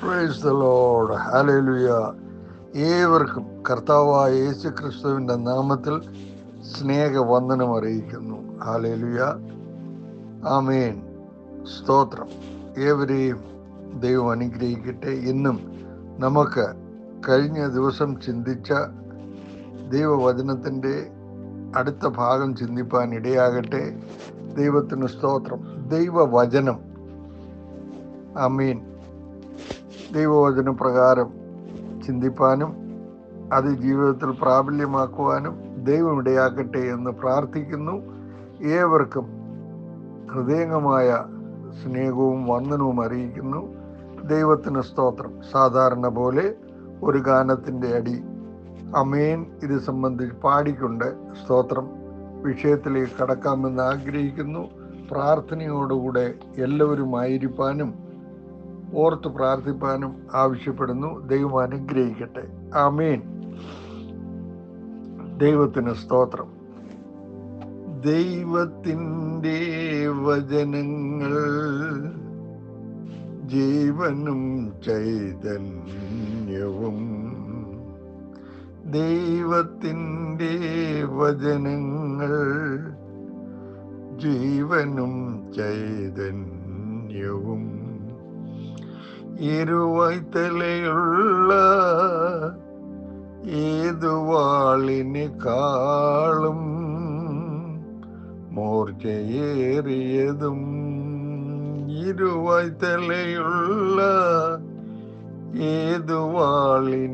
Praise the Lord. Hallelujah. ഏവർക്കും കർത്താവായ യേശു ക്രിസ്തുവിൻ്റെ നാമത്തിൽ സ്നേഹവന്ദനം അറിയിക്കുന്നു. ഹല്ലേലൂയ. ആമേൻ. സ്തോത്രം. ഏവരെയും ദൈവം അനുഗ്രഹിക്കട്ടെ. ഇന്നും നമുക്ക് കഴിഞ്ഞ ദിവസം ചിന്തിച്ച ദൈവവചനത്തിൻ്റെ അടുത്ത ഭാഗം ചിന്തിപ്പാൻ ഇടയാകട്ടെ. ദൈവത്തിന് സ്തോത്രം. ദൈവവചനം, ആമേൻ, ദൈവവചന പ്രകാരം ചിന്തിപ്പാനും അത് ജീവിതത്തിൽ പ്രാബല്യമാക്കുവാനും ദൈവം ഇടയാക്കട്ടെ എന്ന് പ്രാർത്ഥിക്കുന്നു. ഏവർക്കും ഹൃദയംഗമായ സ്നേഹവും വന്ദനവും അറിയിക്കുന്നു. ദൈവത്തിന് സ്തോത്രം. സാധാരണ പോലെ ഒരു ഗാനത്തിൻ്റെ അടി അമേൻ ഇത് സംബന്ധിച്ച് പാടിക്കൊണ്ട് സ്തോത്രം വിഷയത്തിലേക്ക് കടക്കാമെന്ന് ആഗ്രഹിക്കുന്നു. പ്രാർത്ഥനയോടുകൂടെ എല്ലാവരുമായിരിക്കാനും ഓർത്ത് പ്രാർത്ഥിപ്പാനും ആവശ്യപ്പെടുന്നു. ദൈവം അനുഗ്രഹിക്കട്ടെ. ആമേൻ. ദൈവത്തിന് സ്തോത്രം. ദൈവത്തിൻ്റെ വചനങ്ങൾ ജീവനും ചൈതന്യവും. ദൈവത്തിൻ്റെ വചനങ്ങൾ ജീവനും ചൈതന്യവും. ഇരുവൈത്തലയുള്ള ഏതു വാളിനെക്കാളും മൂർച്ചയേറിയതും. ഇരുവൈത്തലയുള്ള ഏതു വാളിനെക്കാളും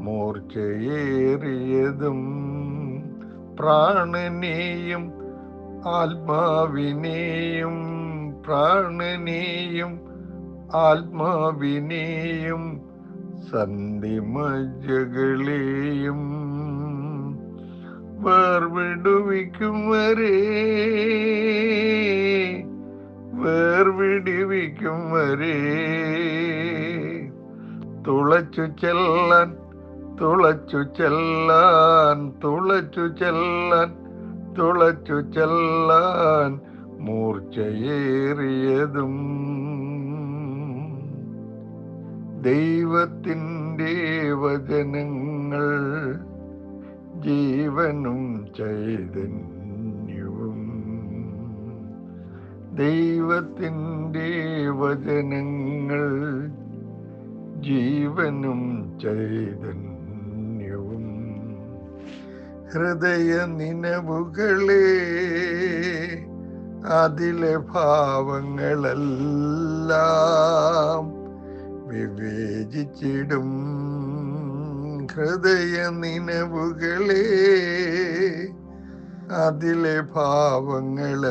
മൂർച്ചയേറിയതും. പ്രാണനെയും ആത്മാവിനെയും പ്രാണനെയും ആത്മാവിനെയും സന്ധിമജ്ജകളെയും വേർവിടുവിക്കും വരെ തുളച്ചു ചെല്ലാൻ മൂർച്ചയേറിയതും. ദൈവത്തിൻ്റെ വചനങ്ങൾ ജീവനും ചൈതന്യവും. ദൈവത്തിൻ്റെ വചനങ്ങൾ ജീവനും ചൈതന്യവും. ഹൃദയ നിനവുകളെ അതിലെ ഭാവങ്ങളെല്ലാം വിവേചിച്ചിടും. ഹൃദയ നിനവുകളെ അതിലെ ഭാവങ്ങളെല്ലാം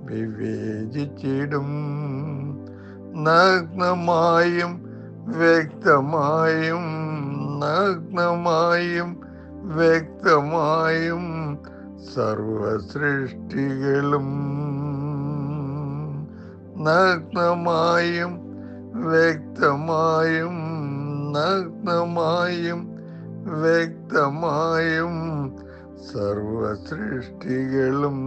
വിവേചിച്ചിടും. നഗ്നമായും വ്യക്തമായും സർവസൃഷ്ടികളും. നഗ്നമായും വ്യക്തമായും സർവസൃഷ്ടികളും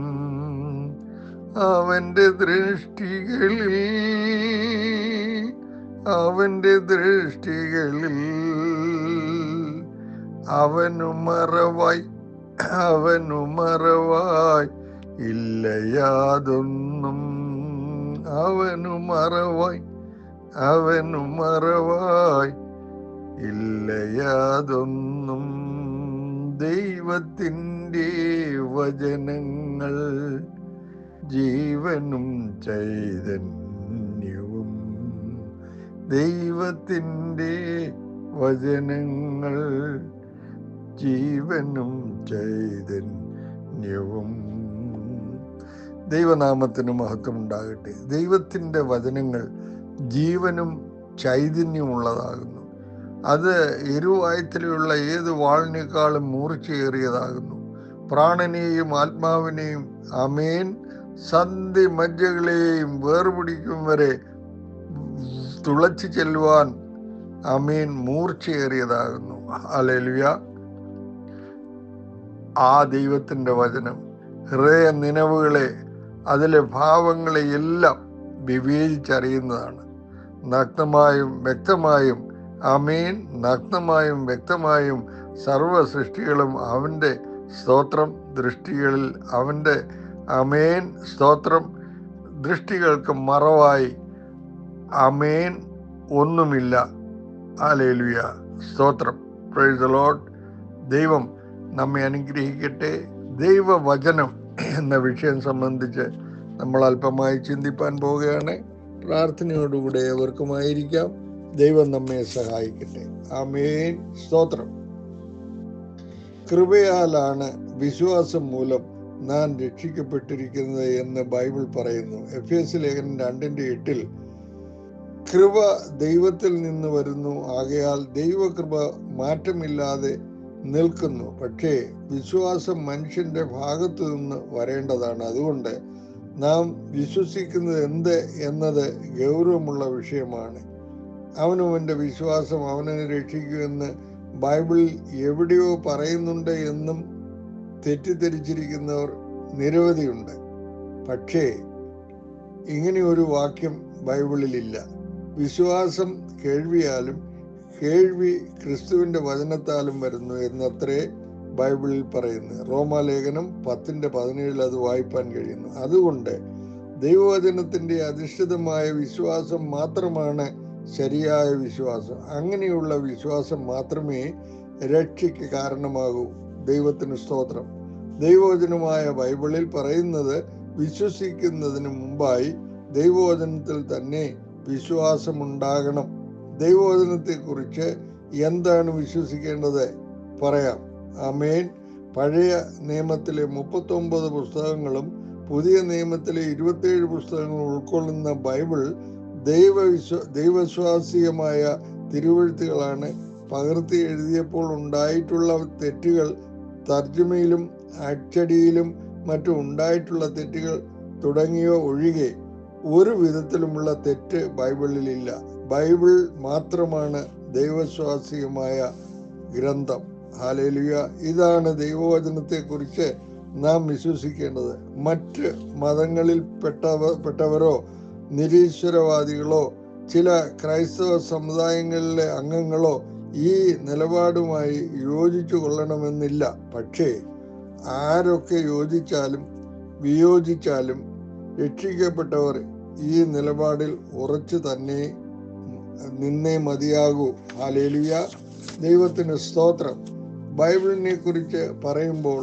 അവൻ്റെ ദൃഷ്ടികളിൽ അവനു മറവായി ഇല്ല യാതൊന്നും. അവനു മറവായി ഇല്ല യാതൊന്നും. ദൈവത്തിൻ്റെ വചനങ്ങൾ ജീവനും ചൈതന്യവും. ദൈവത്തിൻ്റെ വചനങ്ങൾ ജീവനും ചൈതന്യവും. ദൈവനാമത്തിന് മഹത്വം ഉണ്ടാകട്ടെ. ദൈവത്തിൻ്റെ വചനങ്ങൾ ജീവനും ചൈതന്യമുള്ളതാകുന്നു. അത് ഇരുവായ്ത്തലയുള്ള ഏത് വാളിനേക്കാളും മൂർച്ചയേറിയതാകുന്നു. പ്രാണനെയും ആത്മാവിനെയും ആമേൻ സന്ധി മജ്ജകളെയും വേർപിടിക്കും വരെ തുളച്ചു ചെല്ലുവാൻ ആമേൻ മൂർച്ചയേറിയതാകുന്നു. ഹല്ലേലൂയ. ആ ദൈവത്തിൻ്റെ വചനം ഹൃദയ നിനവുകളെ അതിലെ ഭാവങ്ങളെയെല്ലാം വിവേചിച്ചറിയുന്നതാണ്. നഗ്നമായും വ്യക്തമായും, ആമേൻ, നഗ്നമായും വ്യക്തമായും സർവ സൃഷ്ടികളും അവൻ്റെ സ്തോത്രം ദൃഷ്ടികളിൽ അവൻ്റെ, ആമേൻ, സ്തോത്രം ദൃഷ്ടികൾക്ക് മറവായി, ആമേൻ, ഒന്നുമില്ല. ഹല്ലേലൂയ, സ്തോത്രം, പ്രൈസ് ദി ലോർഡ്. ദൈവം നമ്മെ അനുഗ്രഹിക്കട്ടെ. ദൈവവചനം എന്ന വിഷയം സംബന്ധിച്ച് നമ്മൾ അല്പമായി ചിന്തിപ്പാൻ പോവുകയാണ്. പ്രാർത്ഥനയോടുകൂടെ എവർക്കുമായിരിക്കാം. ദൈവം നമ്മെ സഹായിക്കട്ടെ. ആമേൻ, സ്തോത്രം. കൃപയാലാണ് വിശ്വാസം മൂലം നാം രക്ഷിക്കപ്പെട്ടിരിക്കുന്നത് എന്ന് ബൈബിൾ പറയുന്നു. എഫേസ്യ ലേഖനം 2:8 കൃപ ദൈവത്തിൽ നിന്ന് വരുന്നു, ആകയാൽ ദൈവകൃപ മാറ്റമില്ലാതെ നിൽക്കുന്നു. പക്ഷേ വിശ്വാസം മനുഷ്യന്റെ ഭാഗത്തു നിന്ന് വരേണ്ടതാണ്. അതുകൊണ്ട് നാം വിശ്വസിക്കുന്നത് എന്ത് എന്നത് ഗൗരവമുള്ള വിഷയമാണ്. അവനവന്റെ വിശ്വാസം അവനെ രക്ഷിക്കുമെന്ന് ബൈബിളിൽ എവിടെയോ പറയുന്നുണ്ട് എന്നും തെറ്റിദ്ധരിച്ചിരിക്കുന്നവർ നിരവധിയുണ്ട്. പക്ഷേ ഇങ്ങനെ ഒരു വാക്യം ബൈബിളിലില്ല. വിശ്വാസം കേൾവിയാലും കേൾവി ക്രിസ്തുവിന്റെ വചനത്താലും വരുന്നു എന്നത്രേ ബൈബിളിൽ പറയുന്നു. റോമാലേഖനം 10:17 അത് വായിപ്പാൻ കഴിയുന്നു. അതുകൊണ്ട് ദൈവവചനത്തിന്റെ അധിഷ്ഠിതമായ വിശ്വാസം മാത്രമാണ് ശരിയായ വിശ്വാസം. അങ്ങനെയുള്ള വിശ്വാസം മാത്രമേ രക്ഷയ്ക്ക് കാരണമാകൂ. ദൈവത്തിന് സ്തോത്രം. ദൈവവചനമായ ബൈബിളിൽ പറയുന്നത് വിശ്വസിക്കുന്നതിന് മുമ്പായി ദൈവവചനത്തിൽ തന്നെ വിശ്വാസമുണ്ടാകണം. ദൈവവചനത്തെക്കുറിച്ച് എന്താണ് വിശ്വസിക്കേണ്ടത് പറയാം. ആമേൻ. പഴയ നിയമത്തിലെ 39 പുസ്തകങ്ങളും പുതിയ നിയമത്തിലെ 27 പുസ്തകങ്ങളും ഉൾക്കൊള്ളുന്ന ബൈബിൾ ദൈവവിശ്വാസികമായ തിരുവെഴുത്തുകളാണ്. പകർത്തി എഴുതിയപ്പോൾ ഉണ്ടായിട്ടുള്ള തെറ്റുകൾ, തർജ്ജമയിലും അച്ചടിയിലും മറ്റും ഉണ്ടായിട്ടുള്ള തെറ്റുകൾ തുടങ്ങിയവ ഒഴികെ ഒരു വിധത്തിലുമുള്ള തെറ്റ് ബൈബിളിലില്ല. ബൈബിൾ മാത്രമാണ് ദൈവവിശ്വാസികമായ ഗ്രന്ഥം. ഹല്ലേലൂയ. ഇതാണ് ദൈവവചനത്തെക്കുറിച്ച് നാം വിശ്വസിക്കേണ്ടത്. മറ്റ് മതങ്ങളിൽ പെട്ടവരോ നിരീശ്വരവാദികളോ ചില ക്രൈസ്തവ സമുദായങ്ങളിലെ അംഗങ്ങളോ ഈ നിലപാടുമായി യോജിച്ചു കൊള്ളണമെന്നില്ല. പക്ഷേ ആരൊക്കെ യോജിച്ചാലും വിയോജിച്ചാലും രക്ഷിക്കപ്പെട്ടവർ ഈ നിലപാടിൽ ഉറച്ചു തന്നെ നിന്നേ മതിയാകൂ. ഹല്ലേലൂയ. ദൈവത്തിന് സ്തോത്രം. ബൈബിളിനെ കുറിച്ച് പറയുമ്പോൾ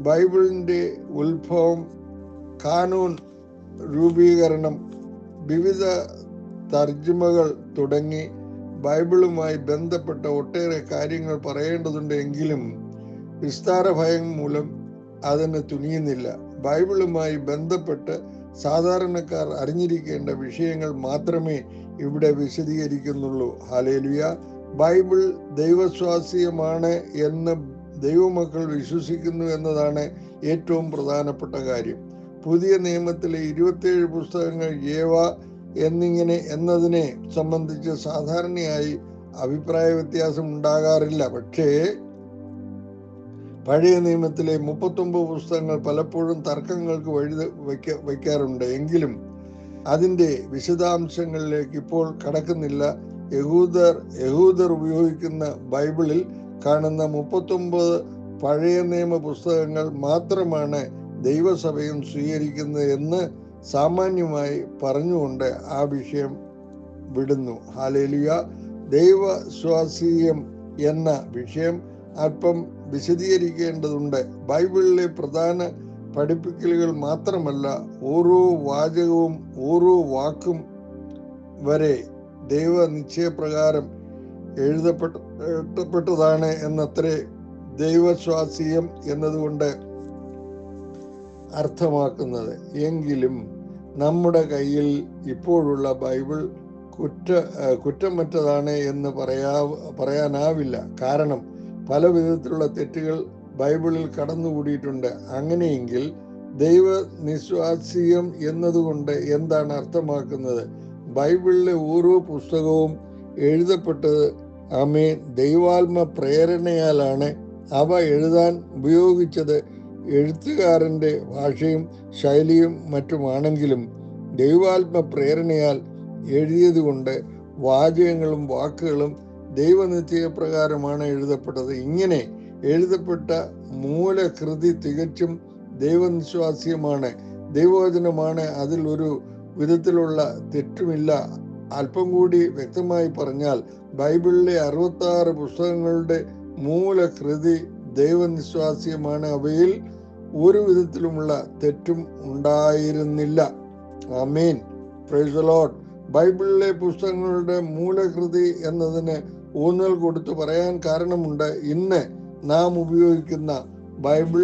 ബൈബിളിന്റെ ഉത്ഭവം, കാനൂൻ രൂപീകരണം, വിവിധ തർജ്ജമകൾ തുടങ്ങി ബൈബിളുമായി ബന്ധപ്പെട്ട ഒട്ടേറെ കാര്യങ്ങൾ പറയേണ്ടതുണ്ട്. എങ്കിലും വിസ്താര ഭയം മൂലം അതിന് തുനിയുന്നില്ല. ബൈബിളുമായി ബന്ധപ്പെട്ട് സാധാരണക്കാർ അറിഞ്ഞിരിക്കേണ്ട വിഷയങ്ങൾ മാത്രമേ ഇവിടെ വിശദീകരിക്കുന്നുള്ളൂ. ഹല്ലേലൂയ. ബൈബിൾ ദൈവസ്വാസ്യമാണ് എന്ന് ദൈവമക്കൾ വിശ്വസിക്കുന്നു എന്നതാണ് ഏറ്റവും പ്രധാനപ്പെട്ട കാര്യം. പുതിയ നിയമത്തിലെ 27 പുസ്തകങ്ങൾ ഏവ എന്നതിനെ സംബന്ധിച്ച് സാധാരണയായി അഭിപ്രായ വ്യത്യാസം ഉണ്ടാകാറില്ല. പക്ഷേ പഴയ നിയമത്തിലെ 39 പുസ്തകങ്ങൾ പലപ്പോഴും തർക്കങ്ങൾക്ക് വയ്ക്കാറുണ്ട്. എങ്കിലും അതിൻ്റെ വിശദാംശങ്ങളിലേക്ക് ഇപ്പോൾ കടക്കുന്നില്ല. യഹൂദർ ഉപയോഗിക്കുന്ന ബൈബിളിൽ കാണുന്ന 39 പഴയ നിയമ പുസ്തകങ്ങൾ മാത്രമാണ് ദൈവസഭയും സ്വീകരിക്കുന്നത് എന്ന് സാമാന്യമായി പറഞ്ഞുകൊണ്ട് ആ വിഷയം വിടുന്നു. ഹല്ലേലൂയ. ദൈവസ്വാസീയം എന്ന വിഷയം അല്പം വിശദീകരിക്കേണ്ടതുണ്ട്. ബൈബിളിലെ പ്രധാന പഠിപ്പിക്കലുകൾ മാത്രമല്ല, ഓരോ വാചകവും ഓരോ വാക്കും വരെ ദൈവ നിശ്ചയപ്രകാരം എഴുതപ്പെട്ടതാണ് എന്നത്രേ ദൈവസ്വാസീയം എന്നതുകൊണ്ട് അർത്ഥമാക്കുന്നത്. എങ്കിലും നമ്മുടെ കയ്യിൽ ഇപ്പോഴുള്ള ബൈബിൾ കുറ്റമറ്റതാണ് എന്ന് പറയാനാവില്ല. കാരണം പല വിധത്തിലുള്ള തെറ്റുകൾ ബൈബിളിൽ കടന്നുകൂടിയിട്ടുണ്ട്. അങ്ങനെയെങ്കിൽ ദൈവ നിസ്വാസീയം എന്നതുകൊണ്ട് എന്താണ് അർത്ഥമാക്കുന്നത്? ബൈബിളിലെ ഓരോ പുസ്തകവും എഴുതപ്പെട്ടത് ദൈവാത്മ പ്രേരണയാലാണ്. അവ എഴുതാൻ ഉപയോഗിച്ചത് എഴുത്തുകാരൻ്റെ ഭാഷയും ശൈലിയും മറ്റുമാണെങ്കിലും ദൈവാത്മ പ്രേരണയാൽ എഴുതിയതുകൊണ്ട് വാചകങ്ങളും വാക്കുകളും ദൈവനിശ്ചയപ്രകാരമാണ് എഴുതപ്പെട്ടത്. ഇങ്ങനെ എഴുതപ്പെട്ട മൂലകൃതി തികച്ചും ദൈവനിശ്വാസ്യമാണ്, ദൈവവചനമാണ്. അതിൽ ഒരു വിധത്തിലുള്ള തെറ്റുമില്ല. അല്പം കൂടി വ്യക്തമായി പറഞ്ഞാൽ ബൈബിളിലെ 66 പുസ്തകങ്ങളുടെ മൂലകൃതി ദൈവനിശ്വാസ്യമാണ്. അവയിൽ ഒരു വിധത്തിലുമുള്ള തെറ്റും ഉണ്ടായിരുന്നില്ല. ആമേൻ, പ്രൈസ് ദി ലോർഡ്. ബൈബിളിലെ പുസ്തകങ്ങളുടെ മൂലകൃതി എന്നതിന് ഊന്നൽ കൊടുത്തു പറയാൻ കാരണമുണ്ട്. ഇന്ന് നാം ഉപയോഗിക്കുന്ന ബൈബിൾ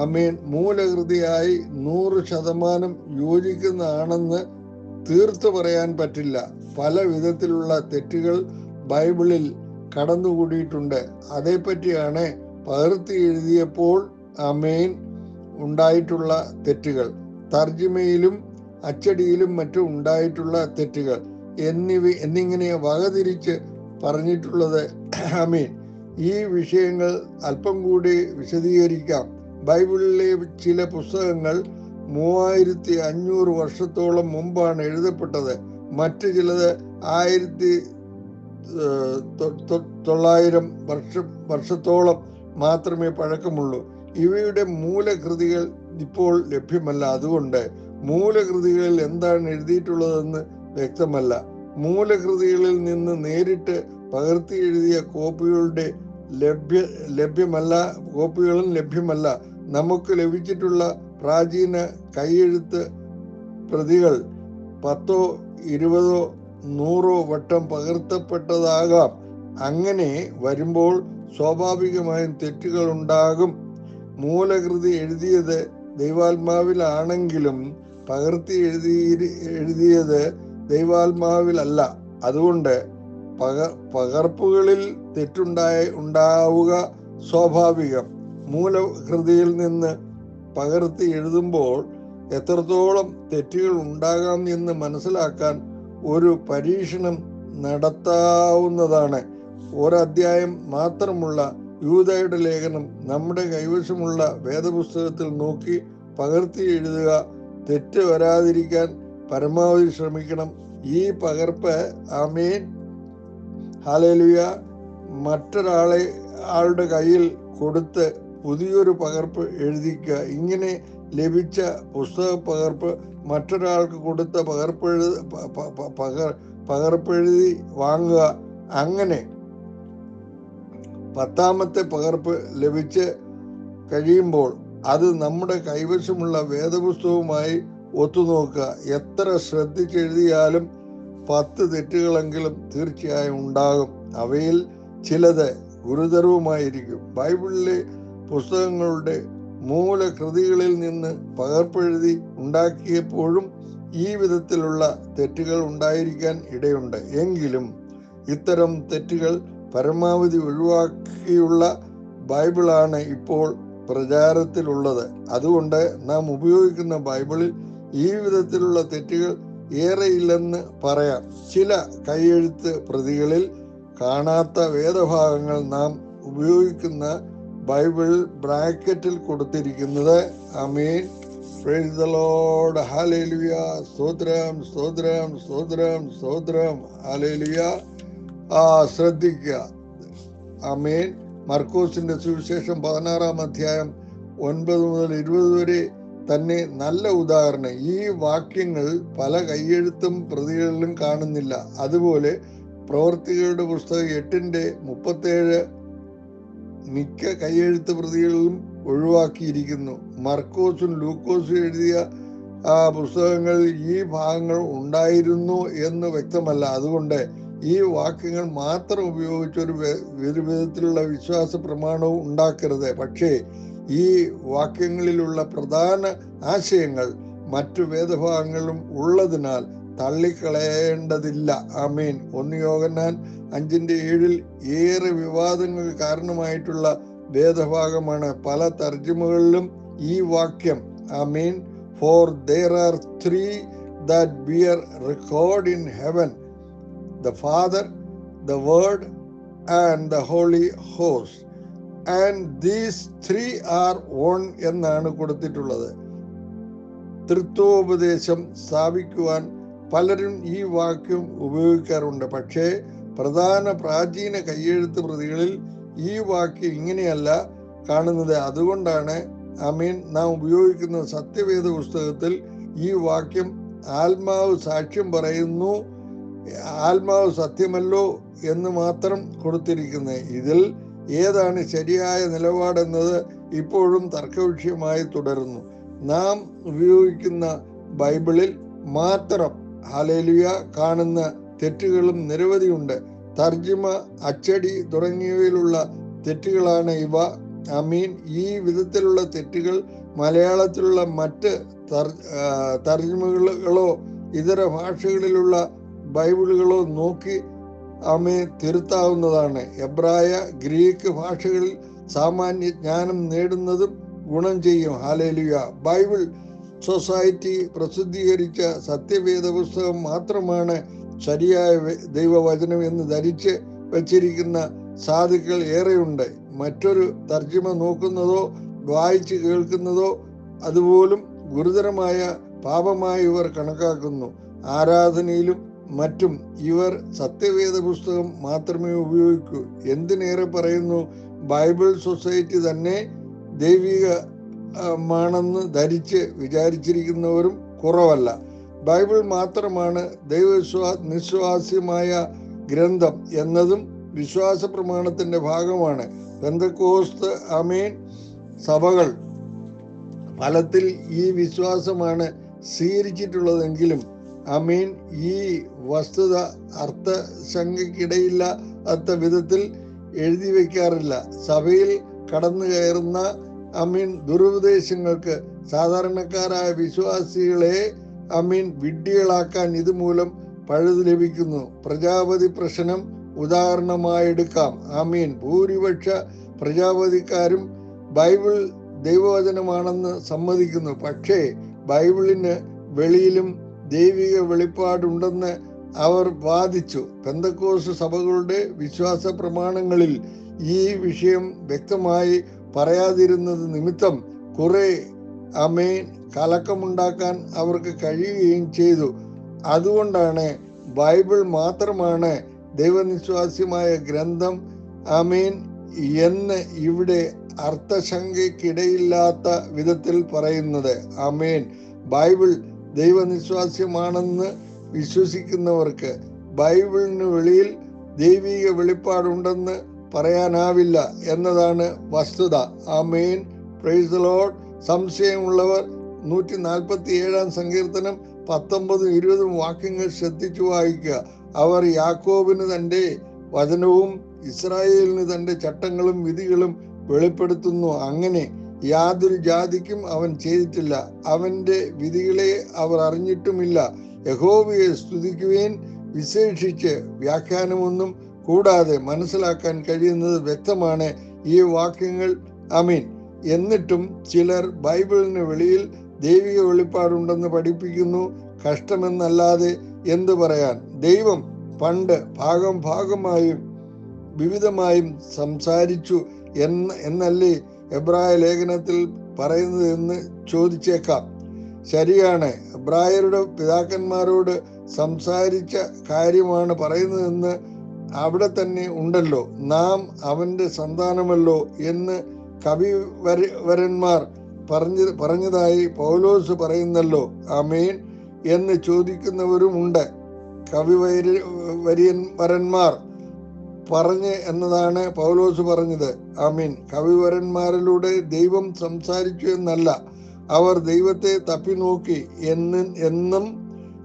ആമേൻ മൂലകൃതിയായി 100% യോജിക്കുന്നതാണെന്ന് തീർത്തു പറയാൻ പറ്റില്ല. പല വിധത്തിലുള്ള തെറ്റുകൾ ബൈബിളിൽ കടന്നുകൂടിയിട്ടുണ്ട്. അതേപ്പറ്റിയാണ് പകർത്തി എഴുതിയപ്പോൾ ആമേൻ ഉണ്ടായിട്ടുള്ള തെറ്റുകൾ, തർജിമയിലും അച്ചടിയിലും മറ്റും ഉണ്ടായിട്ടുള്ള തെറ്റുകൾ എന്നിങ്ങനെ വകതിരിച്ച് പറഞ്ഞിട്ടുള്ളത്. ആമേൻ. ഈ വിഷയങ്ങൾ അല്പം കൂടി വിശദീകരിക്കാം. ബൈബിളിലെ ചില പുസ്തകങ്ങൾ 3500 വർഷത്തോളം മുമ്പാണ് എഴുതപ്പെട്ടത്. മറ്റു ചിലത് 1900 വർഷത്തോളം മാത്രമേ പഴക്കമുള്ളൂ. ഇവയുടെ മൂലകൃതികൾ ഇപ്പോൾ ലഭ്യമല്ല. അതുകൊണ്ട് മൂലകൃതികളിൽ എന്താണ് എഴുതിയിട്ടുള്ളതെന്ന് വ്യക്തമല്ല. മൂലകൃതികളിൽ നിന്ന് നേരിട്ട് പകർത്തി എഴുതിയ കോപ്പികളും ലഭ്യമല്ല. നമുക്ക് ലഭിച്ചിട്ടുള്ള പ്രാചീന കൈയെഴുത്ത് പ്രതികൾ 10, 20, 100 വട്ടം പകർത്തപ്പെട്ടതാകാം. അങ്ങനെ വരുമ്പോൾ സ്വാഭാവികമായും തെറ്റുകൾ ഉണ്ടാകും. മൂലകൃതി എഴുതിയത് ദൈവാത്മാവിലാണെങ്കിലും പകർത്തി എഴുതിയത് ദൈവാത്മാവിലല്ല. അതുകൊണ്ട് പകർപ്പുകളിൽ ഉണ്ടാവുക സ്വാഭാവികം. മൂലകൃതിയിൽ നിന്ന് പകർത്തി എഴുതുമ്പോൾ എത്രത്തോളം തെറ്റുകൾ ഉണ്ടാകാം എന്ന് മനസ്സിലാക്കാൻ ഒരു പരീക്ഷണം നടത്താവുന്നതാണ്. ഒരധ്യായം മാത്രമുള്ള യൂദയുടെ ലേഖനം നമ്മുടെ കൈവശമുള്ള വേദപുസ്തകത്തിൽ നോക്കി പകർത്തി എഴുതുക. തെറ്റ് വരാതിരിക്കാൻ പരമാവധി ശ്രമിക്കണം. ഈ പകർപ്പ് ആമേൻ ഹല്ലേലൂയ ആളുടെ കയ്യിൽ കൊടുത്ത് പുതിയൊരു പകർപ്പ് എഴുതിക്കുക. ഇങ്ങനെ ലഭിച്ച പുസ്തക പകർപ്പ് മറ്റൊരാൾക്ക് കൊടുത്ത പകർപ്പെഴുതി വാങ്ങുക. അങ്ങനെ 10ാമത്തെ പകർപ്പ് ലഭിച്ച് കഴിയുമ്പോൾ അത് നമ്മുടെ കൈവശമുള്ള വേദപുസ്തകവുമായി ഒത്തുനോക്കുക. എത്ര ശ്രദ്ധിച്ചെഴുതിയാലും 10 തെറ്റുകളെങ്കിലും തീർച്ചയായും ഉണ്ടാകും. അവയിൽ ചിലത് ഗുരുതരവുമായിരിക്കും. ബൈബിളിലെ പുസ്തകങ്ങളുടെ മൂലകൃതികളിൽ നിന്ന് പകർപ്പെഴുതി ഉണ്ടാക്കിയപ്പോഴും ഈ വിധത്തിലുള്ള തെറ്റുകൾ ഉണ്ടായിരിക്കാൻ ഇടയുണ്ട്. എങ്കിലും ഇത്തരം തെറ്റുകൾ പരമാവധി ഒഴിവാക്കിയുള്ള ബൈബിളാണ് ഇപ്പോൾ പ്രചാരത്തിലുള്ളത്. അതുകൊണ്ട് നാം ഉപയോഗിക്കുന്ന ബൈബിളിൽ ഈ വിധത്തിലുള്ള തെറ്റുകൾ ഏറെയില്ലെന്ന് പറയാം. ചില കൈയെഴുത്ത് പ്രതികളിൽ കാണാത്ത വേദഭാഗങ്ങൾ നാം ഉപയോഗിക്കുന്ന ബൈബിൾ ബ്രാക്കറ്റിൽ കൊടുത്തിരിക്കുന്നത്. ആമേൻ, പ്രൈസ് ദി ലോർഡ്, ഹല്ലേലൂയ, സ്തോത്രം സ്തോത്രം സ്തോത്രം സ്തോത്രം, ഹല്ലേലൂയ. ശ്രദ്ധിക്കുക. ആമേൻ. മർക്കോസിന്റെ സുവിശേഷം 16-ാം അധ്യായം 9 മുതൽ 20 വരെ തന്നെ നല്ല ഉദാഹരണം. ഈ വാക്യങ്ങൾ പല കൈയെഴുത്തും പ്രതികളിലും കാണുന്നില്ല. അതുപോലെ പ്രവർത്തികളുടെ പുസ്തകം 8:37 മിക്ക കൈയെഴുത്ത് പ്രതികളിലും ഒഴിവാക്കിയിരിക്കുന്നു. മർക്കോസും ലൂക്കോസും എഴുതിയ പുസ്തകങ്ങളിൽ ഈ ഭാഗങ്ങൾ ഉണ്ടായിരുന്നു എന്ന് വ്യക്തമല്ല. അതുകൊണ്ട് ഈ വാക്യങ്ങൾ മാത്രം ഉപയോഗിച്ച് ഒരു വിധത്തിലുള്ള വിശ്വാസ പ്രമാണവും ഉണ്ടാക്കരുത്. പക്ഷേ ഈ വാക്യങ്ങളിലുള്ള പ്രധാന ആശയങ്ങൾ മറ്റു വേദഭാഗങ്ങളിലും ഉള്ളതിനാൽ തള്ളിക്കളയേണ്ടതില്ല. ആമേൻ. 1 യോഹന്നാൻ 5:7 ഏറെ വിവാദങ്ങൾക്ക് കാരണമായിട്ടുള്ള വേദഭാഗമാണ്. പല തർജ്ജിമകളിലും ഈ വാക്യം ആമേൻ, for there are 3 that bear record in heaven, the Father, the Word and the Holy Host. And these three are one എന്നാണ് കൊടുത്തിട്ടുള്ളത്. തൃത്വോപദേശം സ്ഥാപിക്കുവാൻ പലരും ഈ വാക്യം ഉപയോഗിക്കാറുണ്ട്. പക്ഷേ പ്രധാന പ്രാചീന കയ്യെഴുത്ത് പ്രതികളിൽ ഈ വാക്യം ഇങ്ങനെയല്ല കാണുന്നത്. അതുകൊണ്ടാണ് നാം ഉപയോഗിക്കുന്ന സത്യവേദ പുസ്തകത്തിൽ ഈ വാക്യം ആത്മാവ് സാക്ഷ്യം പറയുന്നു, ആത്മാവ് സത്യമല്ലോ എന്ന് മാത്രം കൊടുത്തിരിക്കുന്നത്. ഇതിൽ ഏതാണ് ശരിയായ നിലപാടെന്നത് ഇപ്പോഴും തർക്കവിഷയമായി തുടരുന്നു. നാം ഉപയോഗിക്കുന്ന ബൈബിളിൽ മാത്രം ഹല്ലേലൂയ കാണുന്ന തെറ്റുകളും നിരവധിയുണ്ട്. തർജ്ജിമ, അച്ചടി തുടങ്ങിയവയിലുള്ള തെറ്റുകളാണ് ഇവ. ഈ വിധത്തിലുള്ള തെറ്റുകൾ മലയാളത്തിലുള്ള മറ്റ് തർജ്ജിമകളോ ഇതര ഭാഷകളിലുള്ള ബൈബിളുകളോ നോക്കി തിരുത്താവുന്നതാണ്. എബ്രായ, ഗ്രീക്ക് ഭാഷകളിൽ സാമാന്യ ജ്ഞാനം നേടുന്നതും ഗുണം ചെയ്യും. ഹല്ലേലൂയ. ബൈബിൾ സൊസൈറ്റി പ്രസിദ്ധീകരിച്ച സത്യവേദ പുസ്തകം മാത്രമാണ് ശരിയായ ദൈവവചനം എന്ന് ധരിച്ച് വച്ചിരിക്കുന്ന സാധുക്കൾ ഏറെയുണ്ട്. മറ്റൊരു തർജ്ജിമ നോക്കുന്നതോ വായിച്ച് കേൾക്കുന്നതോ അതുപോലും ഗുരുതരമായ പാപമായി ഇവർ കണക്കാക്കുന്നു. ആരാധനയിലും മറ്റും ഇവർ സത്യവേദ പുസ്തകം മാത്രമേ ഉപയോഗിക്കൂ. എന്തിനേറെ പറയുന്നു, ബൈബിൾ സൊസൈറ്റി തന്നെ ദൈവികമാണെന്ന് ധരിച്ച് വിചാരിച്ചിരിക്കുന്നവരും കുറവല്ല. ബൈബിൾ മാത്രമാണ് നിശ്വാസ്യമായ ഗ്രന്ഥം എന്നതും വിശ്വാസ പ്രമാണത്തിന്റെ ഭാഗമാണ്. പെന്തക്കോസ്ത് സഭകൾ ഫലത്തിൽ ഈ വിശ്വാസമാണ് സ്വീകരിച്ചിട്ടുള്ളതെങ്കിലും ഈ വസ്തുത അർത്ഥശങ്കയ്ക്കിടയില്ലാത്ത വിധത്തിൽ എഴുതി വയ്ക്കാറില്ല. സഭയിൽ കടന്നു കയറുന്ന ദുരുപദേശങ്ങൾക്ക് സാധാരണക്കാരായ വിശ്വാസികളെ വിഡ്ഢികളാക്കാൻ ഇതുമൂലം പഴുത് ലഭിക്കുന്നു. പ്രജാപതി പ്രശ്നം ഉദാഹരണമായെടുക്കാം. ഭൂരിപക്ഷ പ്രജാപതിക്കാരും ബൈബിൾ ദൈവവചനമാണെന്ന് സമ്മതിക്കുന്നു. പക്ഷേ ബൈബിളിന് വെളിയിലും ദൈവിക വെളിപ്പാടുണ്ടെന്ന് അവർ വാദിച്ചു. പെന്തക്കോസ്ത് സഭകളുടെ വിശ്വാസ പ്രമാണങ്ങളിൽ ഈ വിഷയം വ്യക്തമായി പറയാതിരുന്നത് നിമിത്തം കുറെ കലക്കമുണ്ടാക്കാൻ അവർക്ക് കഴിയുകയും ചെയ്തു. അതുകൊണ്ടാണ് ബൈബിൾ മാത്രമാണ് ദൈവനിശ്വാസ്യമായ ഗ്രന്ഥം എന്ന് ഇവിടെ അർത്ഥശങ്കയ്ക്കിടയില്ലാത്ത വിധത്തിൽ പറയുന്നത്. ബൈബിൾ ദൈവനിശ്വാസ്യമാണെന്ന് വിശ്വസിക്കുന്നവർക്ക് ബൈബിളിന് വെളിയിൽ ദൈവിക വെളിപ്പാടുണ്ടെന്ന് പറയാനാവില്ല എന്നതാണ് വസ്തുത. Price the Lord. സംശയമുള്ളവർ 147 സങ്കീർത്തനം 19, 20 വാക്യങ്ങൾ ശ്രദ്ധിച്ചു വായിക്കുക. അവർ യാക്കോബിന് തന്റെ വചനവും ഇസ്രായേലിന് തന്റെ ചട്ടങ്ങളും വിധികളും വെളിപ്പെടുത്തുന്നു. അങ്ങനെ യാതൊരു ജാതിക്കും അവൻ ചെയ്തിട്ടില്ല. അവന്റെ വിധികളെ അവർ അറിഞ്ഞിട്ടുമില്ല. യഹോവയെ സ്തുതിക്കുവാൻ വിശേഷിച്ച് വ്യാഖ്യാനമൊന്നും കൂടാതെ മനസ്സിലാക്കാൻ കഴിയുന്നത് വ്യക്തമാണ് ഈ വാക്യങ്ങൾ. എന്നിട്ടും ചിലർ ബൈബിളിന് വെളിയിൽ ദൈവിക വെളിപ്പാടുണ്ടെന്ന് പഠിപ്പിക്കുന്നു. കഷ്ടമെന്നല്ലാതെ എന്ത് പറയാൻ? ദൈവം പണ്ട് ഭാഗമായും വിവിധമായും സംസാരിച്ചു എന്നല്ലേ എബ്രായ ലേഖനത്തിൽ പറയുന്നത് എന്ന് ചോദിച്ചേക്കാം. ശരിയാണ്, എബ്രായരുടെ പിതാക്കന്മാരോട് സംസാരിച്ച കാര്യമാണ് പറയുന്നതെന്ന് അവിടെ തന്നെ ഉണ്ടല്ലോ. നാം അവന്റെ സന്താനമല്ലോ എന്ന് കവിവരന്മാർ പറഞ്ഞതായി പൗലോസ് പറയുന്നല്ലോ. എന്ന് ചോദിക്കുന്നവരുമുണ്ട്. കവിവരന്മാർ പറഞ്ഞ് എന്നതാണ് പൗലോസ് പറഞ്ഞത്. കവിവരന്മാരിലൂടെ ദൈവം സംസാരിച്ചു എന്നല്ല, അവർ ദൈവത്തെ തപ്പി നോക്കി എന്നും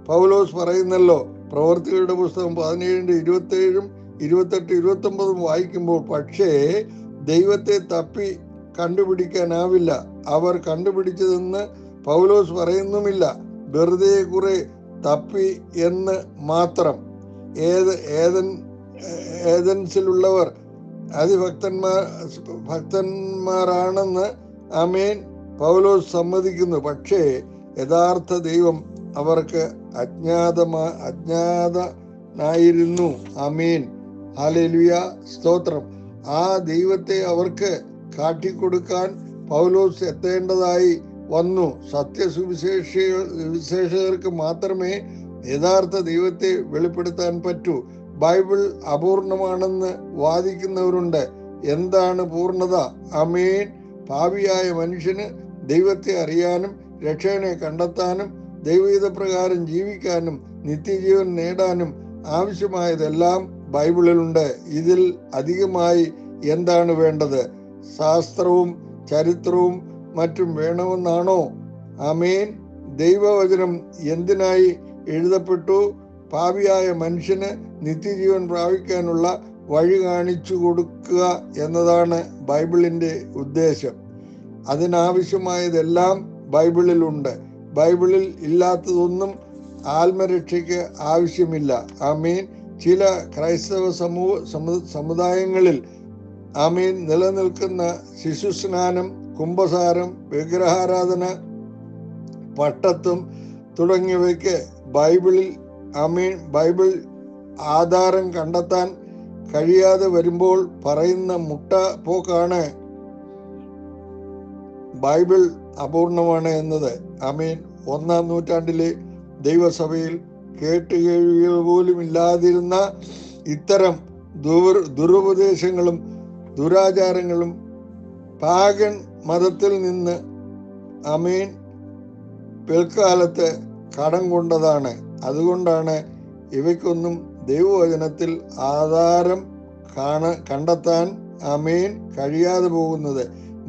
പൗലോസ് പറയുന്നല്ലോ. പ്രവർത്തികളുടെ പുസ്തകം 17:27, 28, 29 വായിക്കുമ്പോൾ പക്ഷേ ദൈവത്തെ തപ്പി കണ്ടുപിടിക്കാനാവില്ല. അവർ കണ്ടുപിടിച്ചതെന്ന് പൗലോസ് പറയുന്നുമില്ല. വെറുതെ കുറെ തപ്പി എന്ന് മാത്രം. ഏതൻസിലുള്ളവർ ഭക്തന്മാരാണെന്ന് പൗലോസ് സമ്മതിക്കുന്നു. പക്ഷേ യഥാർത്ഥ ദൈവം അവർക്ക് അജ്ഞാതനായിരുന്നു. ഹല്ലേലൂയ, സ്തോത്രം. ആ ദൈവത്തെ അവർക്ക് കാട്ടിക്കൊടുക്കാൻ പൗലോസ് എത്തേണ്ടതായി വന്നു. സത്യസുവിശേഷകർക്ക് മാത്രമേ യഥാർത്ഥ ദൈവത്തെ വെളിപ്പെടുത്താൻ പറ്റൂ. ബൈബിൾ അപൂർണമാണെന്ന് വാദിക്കുന്നവരുണ്ട്. എന്താണ് പൂർണ്ണത? ആമേൻ. പാപിയായ മനുഷ്യന് ദൈവത്തെ അറിയാനും രക്ഷകനെ കണ്ടെത്താനും ദൈവഹിതപ്രകാരം ജീവിക്കാനും നിത്യജീവൻ നേടാനും ആവശ്യമായതെല്ലാം ബൈബിളിലുണ്ട്. ഇതിൽ അധികമായി എന്താണ് വേണ്ടത്? ശാസ്ത്രവും ചരിത്രവും മറ്റും വേണമെന്നാണോ? ആമേൻ. ദൈവവചനം എന്തിനായി എഴുതപ്പെട്ടു? പാപിയായ മനുഷ്യന് നിത്യജീവൻ പ്രാപിക്കാനുള്ള വഴി കാണിച്ചു കൊടുക്കുക എന്നതാണ് ബൈബിളിന്റെ ഉദ്ദേശം. അതിനാവശ്യമായതെല്ലാം ബൈബിളിലുണ്ട്. ബൈബിളിൽ ഇല്ലാത്തതൊന്നും ആത്മരക്ഷയ്ക്ക് ആവശ്യമില്ല. ആമേൻ. ചില ക്രൈസ്തവ സമുദായങ്ങളിൽ ആമേൻ നിലനിൽക്കുന്ന ശിശുസ്നാനം, കുംഭസാരം, വിഗ്രഹാരാധന, പട്ടത്വം തുടങ്ങിയവയ്ക്ക് ബൈബിൾ ആധാരം കണ്ടെത്താൻ കഴിയാതെ വരുമ്പോൾ പറയുന്ന മുട്ട പോക്കാണ് ബൈബിൾ അപൂർണമാണ് എന്നത്. ആമേൻ. 1-ാം നൂറ്റാണ്ടിലെ ദൈവസഭയിൽ കേട്ടുകേൾവികൾ പോലും ഇല്ലാതിരുന്ന ഇത്തരം ദുരുപദേശങ്ങളും ദുരാചാരങ്ങളും പാഗൻ മതത്തിൽ നിന്ന് ആമേൻ പിൽക്കാലത്ത് കടം കൊണ്ടതാണ്. അതുകൊണ്ടാണ് ഇവയ്ക്കൊന്നും ദൈവവചനത്തിൽ ആധാരം കണ്ടെത്താൻ ആമേൻ കഴിയാതെ പോകുന്നത്.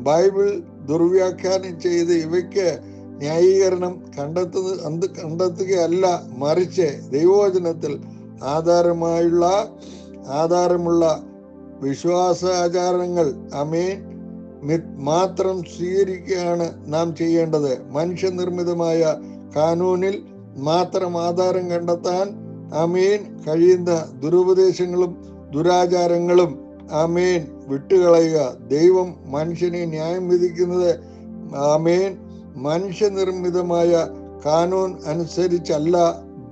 ബൈബിൾ ദുർവ്യാഖ്യാനം ചെയ്ത് ഇവയ്ക്ക് ന്യായീകരണം കണ്ടെത്തുകയല്ല, മറിച്ച് ദൈവവചനത്തിൽ ആധാരമുള്ള വിശ്വാസാചാരങ്ങൾ ആമേൻ മാത്രം സ്വീകരിക്കുകയാണ് നാം ചെയ്യേണ്ടത്. മനുഷ്യനിർമ്മിതമായ കാനൂനിൽ മാത്രം ആധാരം കണ്ടെത്താൻ ആമേൻ കഴിയുന്ന ദുരുപദേശങ്ങളും ദുരാചാരങ്ങളും ആമേൻ വിട്ടുകളയുക. ദൈവം മനുഷ്യനെ ന്യായം വിധിക്കുന്നത് ആമേൻ മനുഷ്യനിർമ്മിതമായ കാനൂൻ അനുസരിച്ചല്ല,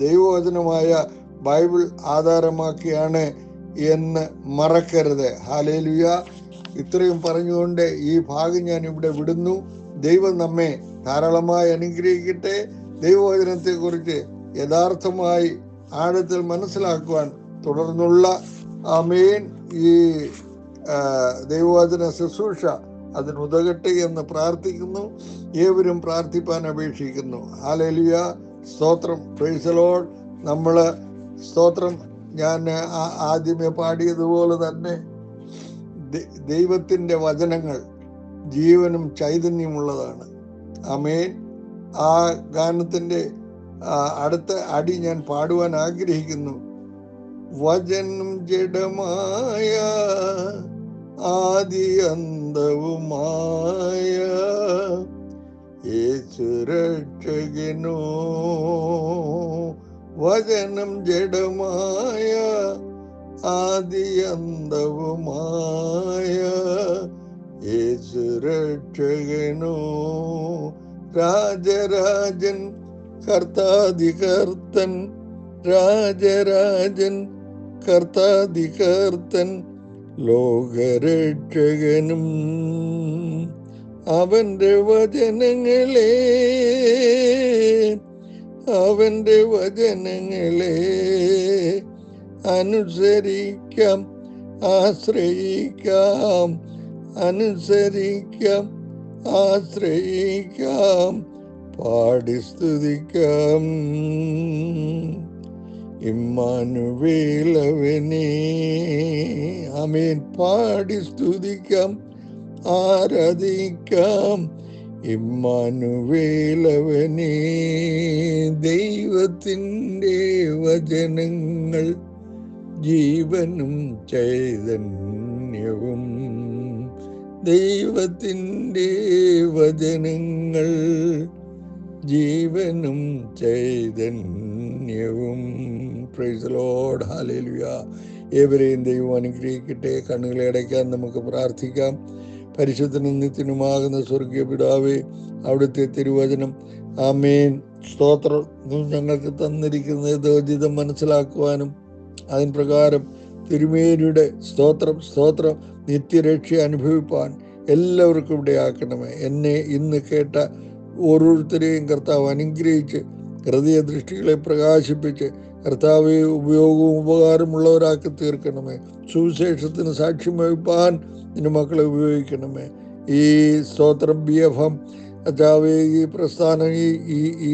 ദൈവവചനമായ ബൈബിൾ ആധാരമാക്കിയാണ് എന്ന് മറക്കരുത്. ഹല്ലേലൂയ. ഇത്രയും പറഞ്ഞുകൊണ്ട് ഈ ഭാഗം ഞാൻ ഇവിടെ വിടുന്നു. ദൈവം നമ്മെ ധാരാളമായി അനുഗ്രഹിക്കട്ടെ. ദൈവവചനത്തെ കുറിച്ച് യഥാർത്ഥമായി ആഴത്തിൽ മനസ്സിലാക്കുവാൻ തുടർന്നുള്ള ആമേൻ ഈ ദൈവവചന ശുശ്രൂഷ അതിനുതകട്ടെ എന്ന് പ്രാർത്ഥിക്കുന്നു. ഏവരും പ്രാർത്ഥിപ്പാൻ അപേക്ഷിക്കുന്നു. ഹല്ലേലൂയ. സ്തോത്രം. Price the Lord. നമ്മള് സ്തോത്രം. ഞാൻ ആദ്യമേ പാടിയതുപോലെ തന്നെ ദൈവത്തിന്റെ വചനങ്ങൾ ജീവനും ചൈതന്യമുള്ളതാണ്. ആമേൻ. ആ ഗാനത്തിന്റെ അടുത്ത അടി ഞാൻ പാടുവാൻ ആഗ്രഹിക്കുന്നു. വചനം ജഡമായ ആദി അന്തവുമായ യേശു രക്ഷകനോ, വചനം ജഡമായ ആദി അന്തവുമായ യേശു രക്ഷകനോ, രാജരാജൻ കർത്താധികർത്തൻ, രാജരാജൻ കർത്താധികർത്തൻ, ലോകരക്ഷകനും അവന്റെ വചനങ്ങളെ അനുസരിക്കാം, ആശ്രയിക്കാം, പാടി സ്തുതിക്കാം. ഇമ്മാനുവേലവനെ ആമേൻ. പാടി സ്തുതിക്കാം, ആരാധിക്കാം. ഇമ്മാനുവേലവനെ. ദൈവത്തിൻ്റെ വചനങ്ങൾ ജീവനും ചൈതന്യവും, ദൈവത്തിൻ്റെ വചനങ്ങൾ ജീവനും ചൈതന്യവും. Praise the Lord. ഹല്ലേലൂയ. ഏവരെയും ദൈവം അനുഗ്രഹിക്കട്ടെ. കണ്ണുകളെ അടയ്ക്കാൻ നമുക്ക് പ്രാർത്ഥിക്കാം. പരിശുദ്ധനും നിത്യനുമാകുന്ന സ്വർഗീയ പിതാവേ, അവിടുത്തെ തിരുവചനം ആമേൻ സ്തോത്രം ഞങ്ങൾക്ക് തന്നിരിക്കുന്ന ദൈവഹിതം മനസ്സിലാക്കുവാനും അതിൻ പ്രകാരം തിരുമേനിയുടെ സ്തോത്രം സ്തോത്രം നിത്യരക്ഷ അനുഭവിപ്പാൻ എല്ലാവർക്കും ഇവിടെയാക്കണമേ. എന്നെ ഇന്ന് കേട്ട ഓരോരുത്തരെയും കർത്താവ് അനുഗ്രഹിച്ച് ഹൃദയദൃഷ്ടികളെ പ്രകാശിപ്പിച്ച് കർത്താവെ ഉപയോഗവും ഉപകാരമുള്ളവരാക്കി തീർക്കണമേ. സുവിശേഷത്തിന് സാക്ഷ്യം വഹിപ്പാൻ നിന്റെ മക്കളെ ഉപയോഗിക്കണമേ. ഈ സ്തോത്രം BFM കർത്താവെ ഈ പ്രസ്ഥാനം ഈ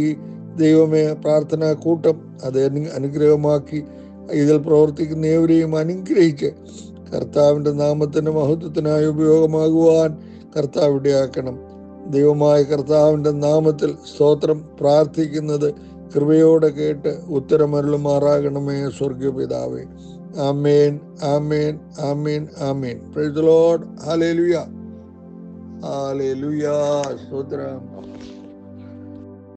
ദൈവമേ പ്രാർത്ഥനാ കൂട്ടം അത് അനുഗ്രഹമാക്കി ഇതിൽ പ്രവർത്തിക്കുന്ന ഏവരെയും അനുഗ്രഹിച്ച് കർത്താവിൻ്റെ നാമത്തിൻ്റെ മഹത്വത്തിനായി ഉപയോഗമാകുവാൻ കർത്താവ് ഇടയാക്കണം. ദൈവമായ കർത്താവിൻ്റെ നാമത്തിൽ സ്തോത്രം പ്രാർത്ഥിക്കുന്നത് കൃപയോടെ കേട്ട് ഉത്തരമരുളുമാറാകണമേ സ്വർഗപിതാവേ. ആമേൻ ആമേൻ ആമേൻ ആമേൻ. Praise the Lord. Hallelujah hallelujah. സ്തോത്രം.